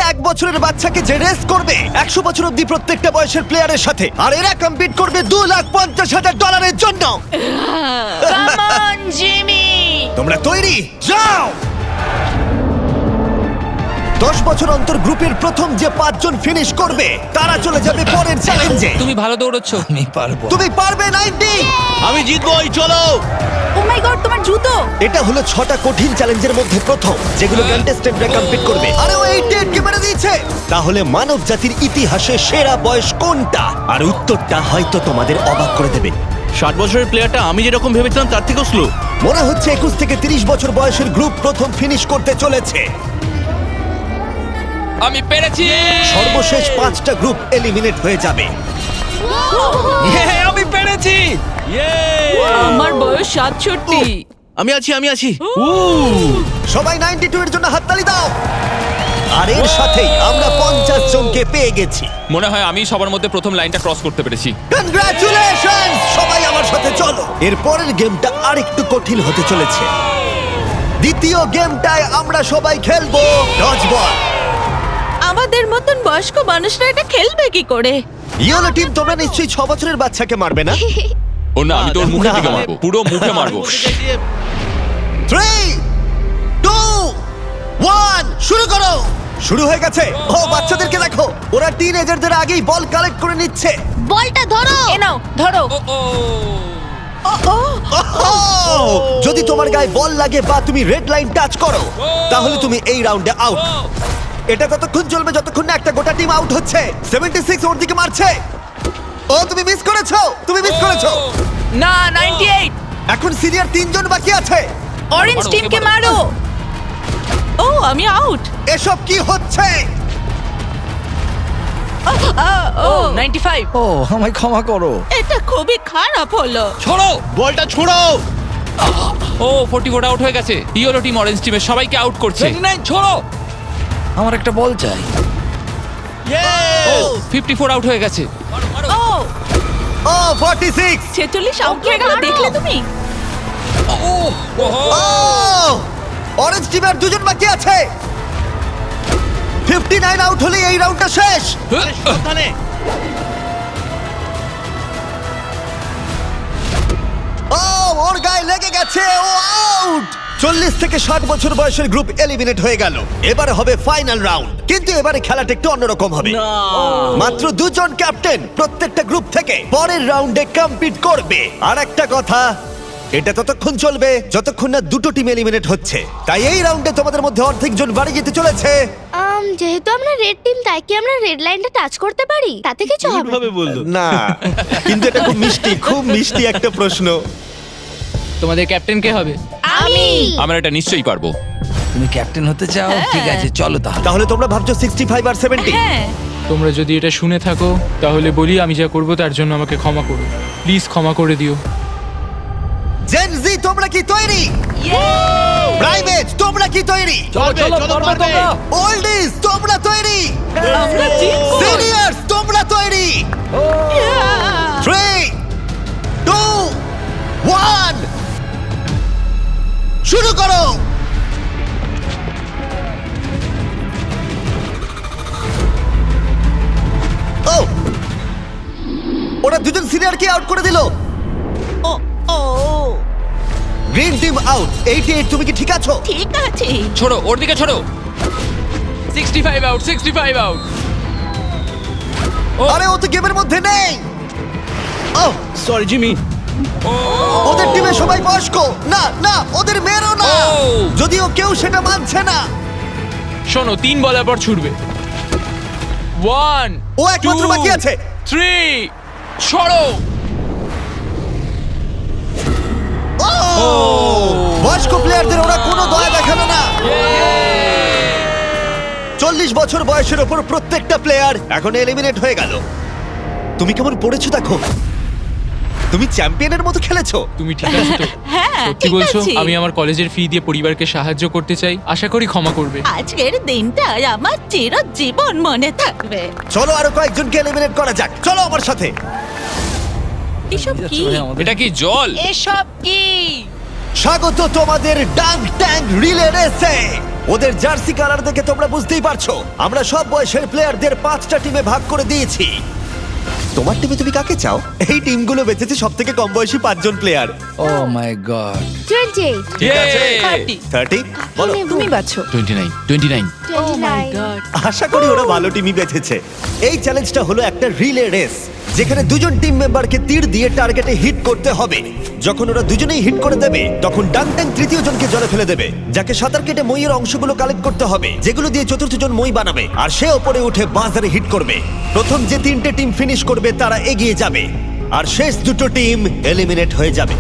1 বছরের বাচ্চাকে যে রেস করবে 100 বছর অব্দি প্রত্যেকটা বয়সের প্লেয়ারের সাথে, আর এরা কম্পিট করবে $2,50,000 জন্য। Come on Jimmy. তোমরা তৈরি? যাও। 10 বছর অন্তর গ্রুপের প্রথম যে 5 জন ফিনিশ করবে তারা চলে যাবে পরের চ্যালেঞ্জে। তুমি ভালো দৌড়চ্ছ। আমি পারবো। তুমি পারবে 90। আমি জিতবই, চলো। ও মাই গড, তোমার জুতো। এটা হলো 6টা কঠিন চ্যালেঞ্জের মধ্যে প্রথম, যেগুলো কন্টেস্টেন্টরা কমপ্লিট করবে। আরে ও 88 মেরে দিয়েছে। তাহলে মানব জাতির ইতিহাসে সেরা বয়স কোনটা? আর উত্তরটা হয়তো তোমাদের অবাক করে দেবে। 60 বছরের প্লেয়ারটা আমি যেরকম ভেবেছিলাম তার থেকেও স্লো। মনে হচ্ছে 21 থেকে 30 বছর বয়সের গ্রুপ প্রথম ফিনিশ করতে চলেছে। আমি পেরেছি। সর্বশেষ 5টা গ্রুপ এলিমিনেট হয়ে যাবে। আমি পেরেছি। আমার বয়স 67। আমি আছি। সবাই 92 এর জন্য হাততালি দাও। আর এর সাথেই আমরা 50 জনকে পেয়ে গেছি। মনে হয় আমি সবার মধ্যে প্রথম লাইনটা ক্রস করতে পেরেছি। কনগ্রাচুলেশনস! সবাই আমার সাথে চলো। এর পরের গেমটা আরেকটু কঠিন হতে চলেছে। দ্বিতীয় গেমটায় আমরা সবাই খেলবো ডজ বল। আমাদের মতন বয়স্ক মানুষরা এটা খেলবে কি করে? ইয়েলো টিম, তোমরা নিশ্চয়ই 6 বছরের বাচ্চাকে মারবে না? ও না, আমি তোর মুখের দিকে না। মারবো, পুরো মুখে মারবো। 3 2 1 শুরু করো। শুরু হয়ে গেছে। ও বাচ্চাদেরকে দেখো, ওরা টিনেজারদের আগেই বল কালেক্ট করে নিচ্ছে। বলটা ধরো। এ নাও, ধরো। ওহ! যদি তোমার গায়ে বল লাগে বা তুমি রেড লাইন টাচ করো, তাহলে তুমি এই রাউন্ডে আউট। এটা ততক্ষণ চলবে যতক্ষণ না একটা গোটা টিম আউট হচ্ছে। 76 ওর দিকে মারছে। ও তুমি মিস করেছো, তুমি মিস করেছো। না, 98। এখন সিনিয়র 3 জন বাকি আছে। অরেঞ্জ মারো, টিমকে ওকে মারো। ও, আমি আউট। এসব কি হচ্ছে? ও 95। ও আমায় ক্ষমা করো। এটা খুবই খারাপ হলো। ছোড়ো। বলটা ছোড়ো। ও 44 আউট হয়ে গেছে। ইয়েলো টিম অরেঞ্জ টিমের সবাইকে আউট করছে। 29 ছোড়ো। আমার একটা বল চাই। ও 54 আউট হয়ে গেছে। ও ও 46। 46 আউট হয়ে গেল, দেখলে তুমি? ও অরেঞ্জ টিমের 2 জন বাকি আছে। 59 আউট হলে এই রাউন্ডটা শেষ। সাবধানে। ও ওর গায়ে লেগে গেছে, ও আউট। 40 থেকে 60 বছর বয়সের গ্রুপ এলিমিনেট হয়ে গেল। এবারে হবে ফাইনাল রাউন্ড, কিন্তু এবারে খেলাটা একটু অন্যরকম হবে। মাত্র 2 জন ক্যাপ্টেন প্রত্যেকটা গ্রুপ থেকে পরের রাউন্ডে কম্পিট করবে। আর একটা কথা, এটা ততক্ষণ চলবে যতক্ষণ না দুটো টিম এলিমিনেট হচ্ছে। তাই এই রাউন্ডে তোমাদের মধ্যে অর্ধেক জন বাড়ি যেতে চলেছে। যেহেতু আমরা রেড টিম, তাই কি আমরা রেড লাইনটা টাচ করতে পারি? তাতে কিছু হবে না? কিভাবে বললো? না, কিন্তু এটা খুব মিষ্টি, খুব মিষ্টি একটা প্রশ্ন। তোমাদের ক্যাপ্টেন কে হবে? আমি। আমরা এটা নিশ্চয়ই পারবো। তুমি ক্যাপ্টেন হতে চাও? ঠিক আছে, চলো তাহলে। তাহলে তোমরা ভাবছো 65 আর 70? হ্যাঁ। তোমরা যদি এটা শুনে থাকো তাহলে বলি, আমি যা করব তার জন্য আমাকে ক্ষমা করো। প্লিজ ক্ষমা করে দিও। জেন জি, তোমরা কি তৈরি? প্রাইভেট, তোমরা কি তৈরি? চলো পারবে। ওল্ডিজ, তোমরা তৈরি? আমরা জিতবো। সিনিয়র্স, তোমরা তৈরি? 3 2 1 শুরু করো। ও ওরা 2 জন সিনিয়রকে আউট করে দিল। ও ও গ্রিন টিম আউট। 88, তুমি কি ঠিক আছো? ঠিক আছে। ছোড়ো, ওর দিকে ছোড়ো। 65 আউট, 65 আউট। আরে ও তো গেমের মধ্যে নেই। ও সরি জিমি। ওদের টিমে সবাই বয়স্ক। না না, ওদের মেয়েরও না। ও। যদিও কেউ সেটা মানছে না। শোনো, 3 বলার পর ছুটবে। 1 ও একমাত্র 2, বাকি আছে। 3 ছড়ো। ও বয়স্ক প্লেয়ারদের ওরা কোনো দয়া দেখালো না। 40 বছর বয়সের ওপর প্রত্যেকটা প্লেয়ার এখন এলিমিনেট হয়ে গেল। তুমি কেমন পড়েছো দেখো। তুমি চ্যাম্পিয়নের মতো খেলেছো। তুমি ঠিক আছো তো? হ্যাঁ, সত্যি ঠিক বলছো? আছে। আমি আমার কলেজের ফি দিয়ে পরিবারকে সাহায্য করতে চাই। আশা করি ক্ষমা করবে। আজকের দিনটা আমার চিরজীবন মনে থাকবে। চলো আরো কয়েকজনকে এলিমিনেট করা যাক। চলো আমার সাথে। এসব কি? এটা কি জল? এসব কি? স্বাগত তোমাদের ডাঙ্ক ট্যাঙ্ক রিলে রেসে। ওদের জার্সি কালার দেখে তোমরা বুঝতেই পারছো আমরা সব বয়সের প্লেয়ারদের 5টা টিমে ভাগ করে দিয়েছি। তোমার টিমে তুমি কাকে চাও? এই টিমগুলো বেঁচেছে সব থেকে কম বয়সী 5 জন প্লেয়ার। ও মাই গড 28, ঠিক আছে 30 30 বলো। তুমি বাছো 29 29 ও মাই 29। গড আশা করি ওরা ভালো টিমই বেঁচেছে। এই চ্যালেঞ্জটা হলো একটা রিলে রেস, যেখানে দুজন টিম মেম্বারকে তীর দিয়ে টার্গেটে হিট করতে হবে। যখন ওরা দুজনেই হিট করে দেবে তখন ডাং ট্যাঙ্ক তৃতীয় জনকে জলে ফেলে দেবে, যাকে সাঁতার কেটে মইয়ের অংশগুলো কালেক্ট করতে হবে, যেগুলো দিয়ে চতুর্থ জন মই বানাবে, আর সে ওপরে উঠে বাজারে হিট করবে। প্রথম যে 3টে টিম ফিনিশ করবে তারা এগিয়ে যাবে, আর শেষ দুটো টিম এলিমিনেট হয়ে যাবে।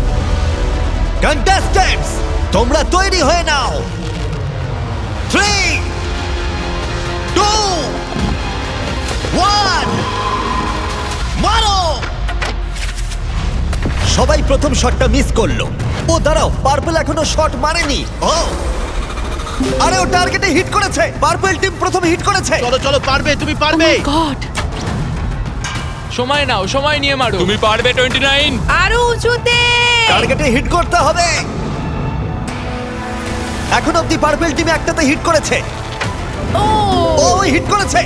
কন্টেস্ট্যান্টস, তোমরা তৈরি হয়ে নাও। 3 2 1 মারো! সবাই প্রথম শটটা মিস করলো। ও দাঁড়াও, পার্পল এখনো শট মারেনি। ও আরে ও টার্গেটে হিট করেছে। পার্পল টিম প্রথম হিট করেছে। চলো চলো, পারবে, তুমি পারবে। গড সময় নাও, সময় নিয়ে মারো। তুমি পারবে 29। আরো উঁচুতে টার্গেটে হিট করতে হবে। এখন অব্দি পার্পল টিম একটাতে হিট করেছে। ও ও হিট করেছে।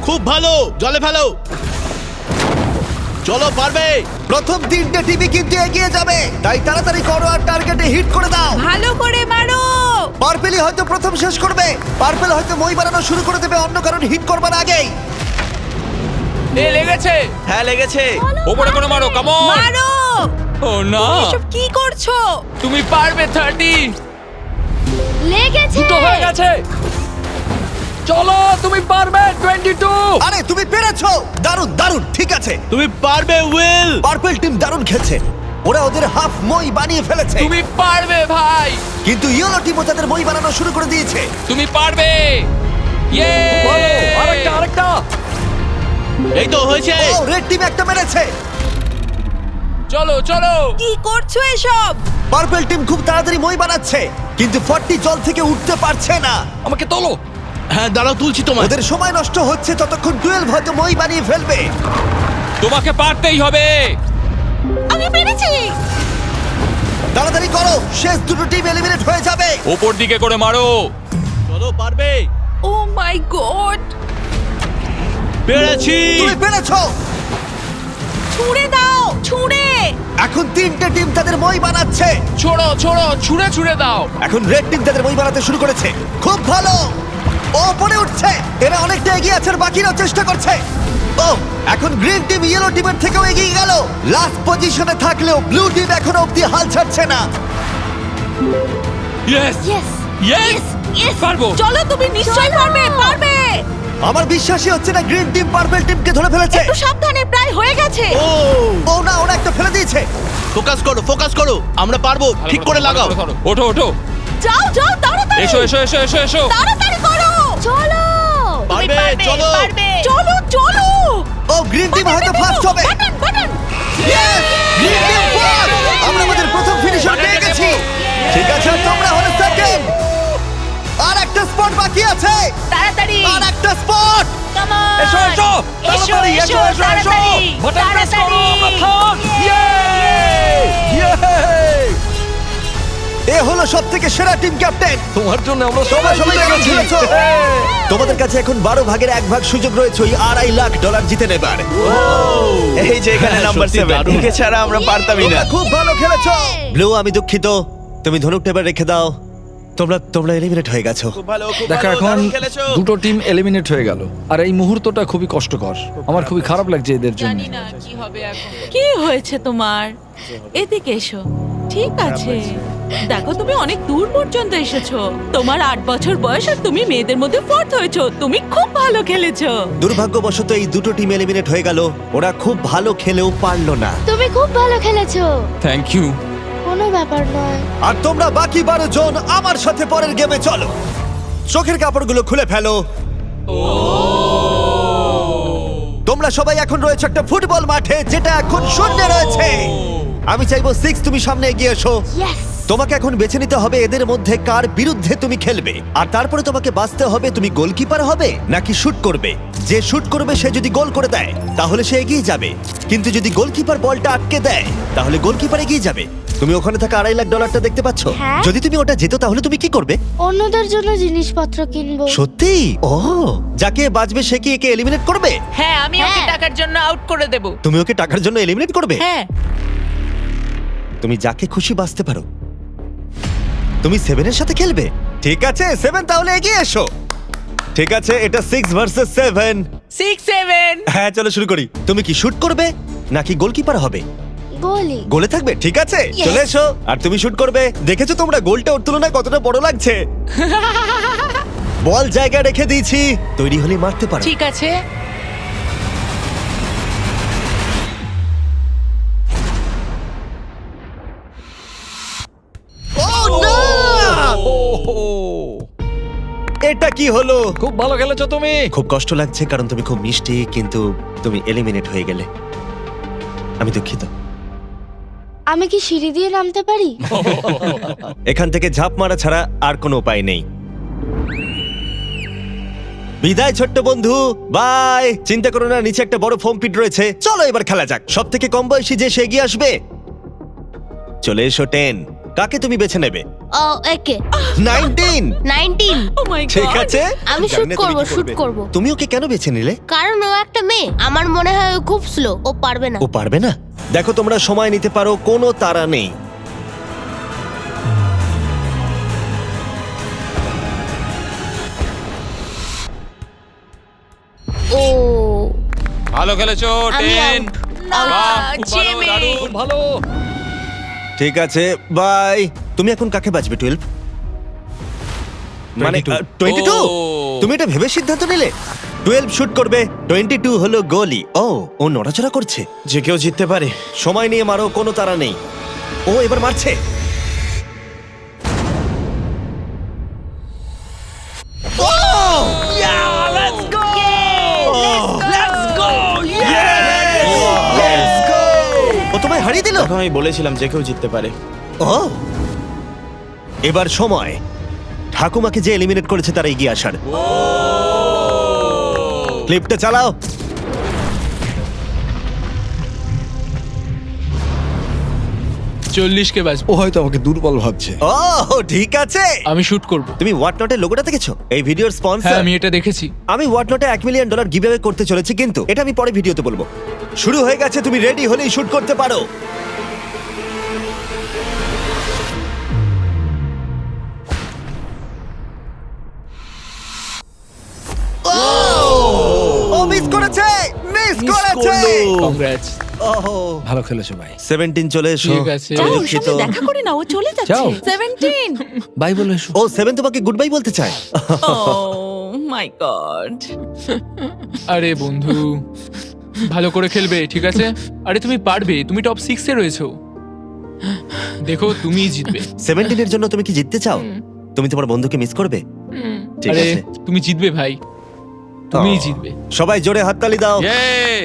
খুব ভালো, জলে ফেলো। চলো, পারবে। প্রথম 3টে টিমই কিন্তু এগিয়ে যাবে, তাই তাড়াতাড়ি করো আর টার্গেটে হিট করে দাও। ভালো করে মারো। পার্পেলই হয়তো প্রথম শেষ করবে। পার্পেল হয়তো মই বানানো শুরু করে দেবে অন্য কারণ হিট করবার আগেই। এ লেগেছে। হ্যাঁ, লেগেছে। ওপরে করে মারো, কাম অন। মারো। ও না, এসব কি করছো? তুমি পারবে 30। লেগেছে। দুটো হয়ে গেছে। চলো তুমি পারবে 22। আরে তুমি পেরেছো, দারুণ দারুণ। ঠিক আছে, তুমি পারবে, উইল। পার্পল টিম দারুণ খেলছে। ওরা ওদের হাফ মই বানিয়ে ফেলেছে, তুমি পারবে ভাই, কিন্তু ইয়েলো টিমও তাদের মই বানানো শুরু করে দিয়েছে। তুমি পারবে। ইয়ে! আরেকটা এই তো হয়েছে। ও রেড টিম একটা মেরেছে। চলো চলো। কি করছো এসব? পার্পল টিম খুব তাড়াতাড়ি মই বানাচ্ছে, কিন্তু 40 জল থেকে উঠতে পারছে না। আমাকে তোলো। হ্যাঁ, দাঁড়াও, তুলছি তোমার। ওদের সময় নষ্ট হচ্ছে, ততক্ষণ 12 হয়তো মই বানিয়ে ফেলবে। তোমাকে পারতেই হবে। আমি পেরেছি। তাড়াতাড়ি করো, শেষ দুটো টিম এলিমিনেট হয়ে যাবে। ওপর দিকে করে মারো। চলো, পারবে। ও মাই গড পেরেছি। তুমি পেরেছো। ছুঁড়ে দাও, ছুঁড়ে। এখন 3টে টিম তাদের মই বানাচ্ছে। ছোড়ো ছোড়ো, ছুঁড়ে ছুঁড়ে দাও। এখন রেড টিম তাদের মই বানাতে শুরু করেছে। খুব ভালো, ও উপরে উঠছে। এরা অনেকটা এগিয়ে আছে, আর বাকিরাও চেষ্টা করছে। ও এখন গ্রিন টিম ইয়েলো টিমের থেকেও এগিয়ে গেল। লাস্ট পজিশনে থাকলেও ব্লু টিম এখনো অব্দি হাল ছাড়ছে না। Yes yes yes, Yes! পারবো। চলো, তুমি নিশ্চয়ই পারবে, পারবে। আমার বিশ্বাসই হচ্ছে না গ্রিন টিম পার্পল টিমকে ধরে ফেলেছে। একটু সাবধানে, প্রায় হয়ে গেছে। ও না, ওরা একটা ফেলে দিয়েছে। ফোকাস করো, ফোকাস করো। আমরা পারবো, ঠিক করে লাগাও। ওঠো ওঠো। যাও যাও, তাড়াতাড়ি। এসো এসো এসো এসো এসো। তাড়াতাড়ি করো। চলো। তুমি পারবে, চলো। পারবে। চলো চলো। ও গ্রিন টিম হয়তো ফার্স্ট হবে। Button button. Yes! Green team first. আমরা আমাদের প্রথম ফিনিশার পেয়ে গেছি। ঠিক আছে, আর তোমরা হলে সেকেন্ড। আর একটা স্পট বাকি আছে। তাড়াতাড়ি। আর একটা স্পট। Come on. এসো এসো তাড়াতাড়ি এসো এসো এসো বাটন প্রেস করো মাখন। এ হলো সবথেকে সেরা টিম ক্যাপ্টেন। তোমার জন্য আমরা তোমরা সবাই জিতে কেমন গেছি। খেলেছো? তোমাদের কাছে এখন 12 ভাগের 1 ভাগ সুযোগ রয়েছে ওই $2.5 লাখ জিতে নেবার। এই যে এখানে নাম্বার সত্যি 7 দারুণ। একে ছাড়া আমরা পারতামই না। তোমরা খুব ভালো খেলেছো। ব্লু, আমি দুঃখিত, তুমি ধনুকটা এবার রেখে দাও। তোমরা এলিমিনেট হয়ে গেছো। খুব ভালো, খুব দেখো ভালো, এখন দারুণ খেলেছো। দুটো টিম এলিমিনেট হয়ে গেল, আর এই মুহূর্তটা খুবই কষ্টকর। আমার খুবই খারাপ লাগছে এদের জন্য। জানি না কি হবে এখন। কি হয়েছে তোমার? এদিকে এসো। ঠিক আছে, দেখো তুমি অনেক দূর পর্যন্ত এসেছো। তোমার 8 বছর বয়স আর তুমি মেয়েদের মধ্যে ফোর্থ হয়েছো। তুমি খুব ভালো খেলেছো। দুর্ভাগ্যবশত এই দুটো টিম এলিমিনেট হয়ে গেল। ওরা খুব ভালো খেলেও পারলো না। তুমি খুব ভালো খেলেছো। Thank you. কোনো ব্যাপার নয়। আর তোমরা বাকি 12 জন আমার সাথে পরের গেমে চলো। চোখের কাপড়গুলো খুলে ফেলো। তোমরা সবাই এখন রয়েছে একটা ফুটবল মাঠে, যেটা এখন শূন্য রয়েছে। আমি চাইবো 6 তুমি সামনে এগিয়ে এসো। ইয়েস। তোমাকে এখন বেছে নিতে হবে এদের মধ্যে কার বিরুদ্ধে তুমি খেলবে, আর তারপরে তোমাকে বাঁচতে হবে তুমি গোলকিপার হবে নাকি শুট করবে। যে শুট করবে সে যদি গোল করে দেয় তাহলে সে এগিয়ে যাবে, কিন্তু যদি গোলকিপার বলটা আটকে দেয় তাহলে গোলকিপার এগিয়ে যাবে। তুমি ওখানে থাকা $2.5 লাখ দেখতে পাচ্ছ? হ্যাঁ। যদি তুমি ওটা যেত তাহলে তুমি কি করবে? অন্যদের জন্য জিনিসপত্র কিনবো। সত্যি? ও, যাকে বাঁচবে সে কি একে এলিমিনেট করবে? হ্যাঁ, আমি ওকে হ্যাঁ। টাকার জন্য আউট করে দেব। তুমি ওকে টাকার জন্য এলিমিনেট করবে? হ্যাঁ। তুমি যাকে খুশি বাঁচতে পারো। তুমি 7 এর সাথে খেলবে? ঠিক আছে 7, তাহলে এগিয়ে এসো। ঠিক আছে, এটা 6 ভার্সেস 7। 6-7। হ্যাঁ, চলো শুরু করি। তুমি কি শুট করবে নাকি গোলকিপার হবে? গোলি। গোলে থাকবে? ঠিক আছে, Yes. চলে এসো। আর তুমি শুট করবে। দেখেছো তোমরা গোলটা ওর তুলনায় কতটা বড় লাগছে? বল জায়গা রেখে দিয়েছি, তৈরি হলে মারতে পারো। ঠিক আছে। Oh, no! এটা কি হলো? খুব ভালো খেলেছো তুমি। খুব কষ্ট লাগছে কারণ তুমি খুব মিষ্টি, কিন্তু তুমি এলিমিনেট হয়ে গেলে। আমি দুঃখিত। আমি কি সিঁড়ি দিয়ে নামতে পারি? এখান থেকে ঝাঁপ মারা ছাড়া আর কোনো উপায় নেই। বিদায় ছোট্ট বন্ধু, বাই। চিন্তা করো না, নিচে একটা বড় ফোম পিট রয়েছে। চলো এবার খেলা যাক। সব থেকে কম বয়সী যে সে এগিয়ে আসবে। চলে এসো 10। কাকে তুমি বেছে নেবে? ও, একে। 19। 19। ও মাই ঠিক গড। আছে, আমি জানি shoot না তুমি করবো, কি shoot করবে। করবো। তুমি ওকে কেন বেছে নিলে? কারণ ও একটা মেয়ে, আমার মনে হয় ও খুব স্লো, ও পারবে না। ও পারবে না? দেখো তোমরা সময় নিতে পারো, কোনো তাড়া নেই। ও, ভালো খেলেছো আমি 10। out। বাহ, খুব ভালো, জিমি। দারুণ। খুব ভালো। ঠিক আছে, বাই। তুমি এখন কাকে বাঁচবে? 12 মানে 22? ও। তুমি এটা ভেবে সিদ্ধান্ত নিলে? 12 শুট করবে, 22 হলো গোলি। ও নড়াচড়া করছে। যে কেউ জিততে পারে। সময় নিয়ে মারো, কোনো তাড়া নেই। ও এবার মারছে। ও তোমায় হারিয়ে দিল। এখন আমি বলেছিলাম যে কেউ জিততে পারে। ও, এবার সময় ঠাকুমাকে যে এলিমিনেট করেছে তারা এগিয়ে আসার। ক্লিপটা চালাও। কে বাঁচবো। ও হয়তো আমাকে দুর্বল ভাবছে। ও ঠিক আছে। আমি শুট করব। তুমি হোয়াট নটের লোগোটা দেখেছো? এই ভিডিওর হ্যাঁ, স্পন্সর। আমি এটা দেখেছি। আমি হোয়াট নটে $1 মিলিয়ন গিভঅ্যাওয়ে করতে চলেছি, কিন্তু এটা আমি পরে ভিডিওতে বলবো। শুরু হয়ে গেছে, তুমি রেডি হলেই শুট করতে পারো। ও মিস করেছে, মিস করেছে। কংগ্রাটস। ওহো, ভালো খেলেছো ভাই। 17 চলে এসো। ঠিক আছে। আমি যাও, ওর দুঃখিত। সামনে দেখা করে না, ও চলে যাচ্ছে। যাও। 17। বাই বলে এসো। ও 7 তোমাকে গুড বাই বলতে চায়। ও মাই গড। আরে বন্ধু, ভালো করে খেলবে, ঠিক আছে? আরে তুমি পারবে, তুমি টপ 6 এ রয়েছো। দেখো, তুমিই জিতবে। 17 এর জন্য তুমি কি জিততে চাও? তুমি তোমার বন্ধুকে মিস করবে? ঠিক আরে আছে, তুমি জিতবে ভাই, তুমিই ও। জিতবে। সবাই জোরে হাততালি দাও। Yay!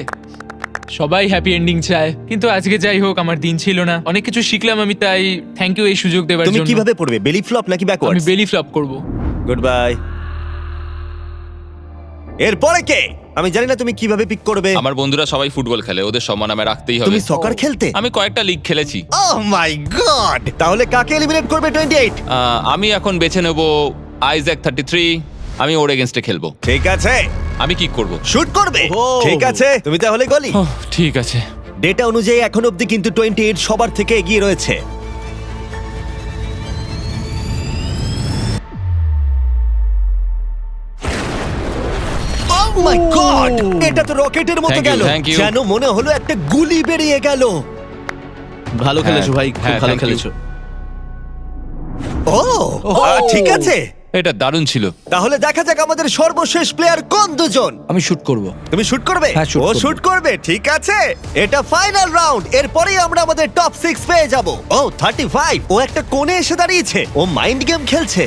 সবাই হ্যাপি এন্ডিং চায়, কিন্তু আজকে যাই হোক, আমার দিন ছিল না। অনেক কিছু শিখলাম আমি, তাই থ্যাংক ইউ এই সুযোগ দেওয়ার তুমি জন্য। কিভাবে পড়বে? বেলি ফ্লপ নাকি আমি ব্যাকওয়ার্ডস? বেলি ফ্লপ করব। Good bye. এরপরে কে? আমি জানি না তুমি কিভাবে পিক করবে। আমার বন্ধুরা সবাই ফুটবল খেলে, ওদের সম্মান আমি রাখতেই হবে। তুমি সকার খেলতে? আমি কয়েকটা লিগ খেলেছি। ওহ মাই গড! তাহলে কাকে এলিমিনেট করবে 28? আমি এখন বেছে নেব আইজ্যাক 33। আমি ওর এগেনস্টে খেলবো। ঠিক আছে, আমি কি করব? শুট করবে। ও। ঠিক আছে, তুমি তাহলে গলি। ঠিক আছে। ডেটা অনুযায়ী এখন অবধি কিন্তু 28 সবার থেকে এগিয়ে রয়েছে। Oh my God! এটা তো রকেটের মতো Thank you, গেল। thank you. যেন মনে হলো একটা গুলি বেরিয়ে গেল। ভালো খেলেছো ভাই, খুব হ্যাঁ, ভালো thank you. খেলেছো। ও ঠিক আছে, এটা দারুণ ছিল। তাহলে দেখা যাক আমাদের সর্বশেষ প্লেয়ার কোন দুজন। আমি শুট করব। তুমি শুট করবে? হ্যাঁ, shoot ও করবো। শুট করবে, ঠিক আছে। এটা ফাইনাল রাউন্ড, এরপরেই আমরা আমাদের টপ 6 পেয়ে যাব। ও 35, ও একটা কোণে এসে দাঁড়িয়েছে, ও মাইন্ড গেম খেলছে।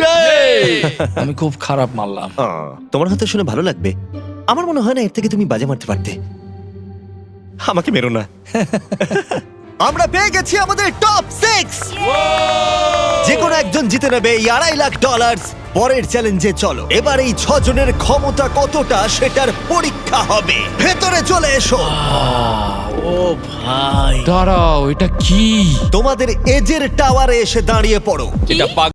ইয়ে! আমি খুব খারাপ মারলাম। তোমার হয়তো শুনে ভালো লাগবে, আমার মনে হয় না এর থেকে তুমি বাজে মারতে পারতে। আমাকে মেরো না। আমরা পেয়ে গেছি আমাদের টপ 6। যে কোনো একজন জিতে নেবে এই $2.5 লাখ। পরের চ্যালেঞ্জে চলো, এবার এই 6 জনের ক্ষমতা কতটা সেটার পরীক্ষা হবে। ভেতরে চলে এসো। ও ভাই, দাঁড়াও, এটা কি? তোমাদের এজের টাওয়ারে এসে দাঁড়িয়ে পড়ো। এটা